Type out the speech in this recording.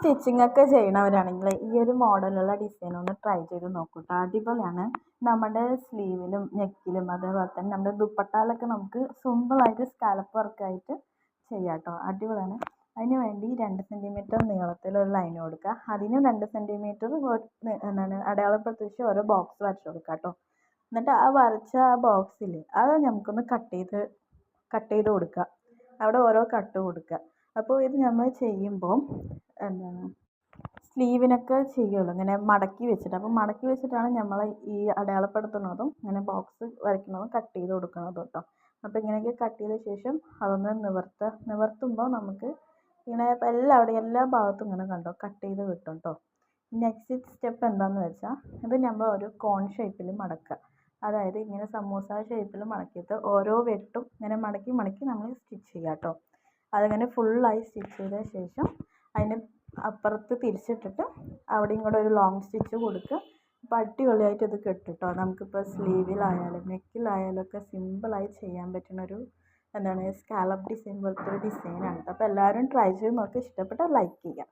Stitching ഒക്കെ ചെയ്യണവരാണെങ്കിൽ ഈ ഒരു മോഡലുള്ള ഡിസൈൻ ഒന്ന് ട്രൈ ചെയ്ത് നോക്കൂ കേട്ടോ. അടിപൊളിയാണ്. നമ്മുടെ സ്ലീവിലും നെക്കിലും അതേപോലെ തന്നെ നമ്മുടെ ദുപ്പട്ടാലൊക്കെ നമുക്ക് സിമ്പിളായിട്ട് സ്കാലപ്പ് വർക്കായിട്ട് ചെയ്യാം കേട്ടോ. അടിപൊളിയാണ്. അതിന് വേണ്ടി 2 സെൻറ്റിമീറ്റർ നീളത്തിലൊരു ലൈൻ കൊടുക്കുക. അതിന് 2 സെൻറ്റിമീറ്റർ എന്താണ് അടയാളപ്പെടുത്തി ഓരോ ബോക്സ് വരച്ച് കൊടുക്കുക കേട്ടോ. എന്നിട്ട് ആ വരച്ച ആ ബോക്സിൽ അത് നമുക്കൊന്ന് കട്ട് ചെയ്ത് കൊടുക്കുക. അവിടെ ഓരോ കട്ട് കൊടുക്കുക. അപ്പോൾ ഇത് നമ്മൾ ചെയ്യുമ്പോൾ എന്താണ് സ്ലീവിനൊക്കെ ചെയ്യുമല്ലോ ഇങ്ങനെ മടക്കി വെച്ചിട്ട്. അപ്പോൾ മടക്കി വെച്ചിട്ടാണ് നമ്മൾ ഈ അടയാളപ്പെടുത്തുന്നതും ഇങ്ങനെ ബോക്സ് വരയ്ക്കുന്നതും കട്ട് ചെയ്ത് കൊടുക്കുന്നതും കേട്ടോ. അപ്പോൾ ഇങ്ങനെയൊക്കെ കട്ട് ചെയ്ത ശേഷം അതൊന്ന് നിവർത്തുമ്പോൾ നമുക്ക് ഇങ്ങനെ എല്ലാവിടെയും എല്ലാ ഭാഗത്തും ഇങ്ങനെ കണ്ടോ കട്ട് ചെയ്ത് കിട്ടും കേട്ടോ. നെക്സ്റ്റ് സ്റ്റെപ്പ് എന്താണെന്ന് വെച്ചാൽ ഇത് നമ്മൾ ഒരു കോൺ ഷേപ്പിൽ മടക്കുക. അതായത് ഇങ്ങനെ സമൂസ ഷേപ്പിൽ മടക്കിയിട്ട് ഓരോ വെട്ടും ഇങ്ങനെ മടക്കി മടക്കി നമ്മൾ സ്റ്റിച്ച് ചെയ്യുക കേട്ടോ. അതിങ്ങനെ ഫുള്ളായി സ്റ്റിച്ച് ചെയ്ത ശേഷം അതിന് അപ്പുറത്ത് തിരിച്ചിട്ടിട്ട് അവിടെയും കൂടെ ഒരു ലോങ് സ്റ്റിച്ച് കൊടുക്കുക. അപ്പോൾ അടിപൊളിയായിട്ട് ഇത് കെട്ടും കേട്ടോ. നമുക്കിപ്പോൾ സ്ലീവിലായാലും നെക്കിലായാലും ഒക്കെ സിമ്പിളായി ചെയ്യാൻ പറ്റുന്നൊരു സ്കാലപ്പ് ഡിസൈൻ പോലത്തെ ഒരു ഡിസൈനാണ്. അപ്പോൾ എല്ലാവരും ട്രൈ ചെയ്ത് നോക്കി. ഇഷ്ടപ്പെട്ടാൽ ലൈക്ക് ചെയ്യുക.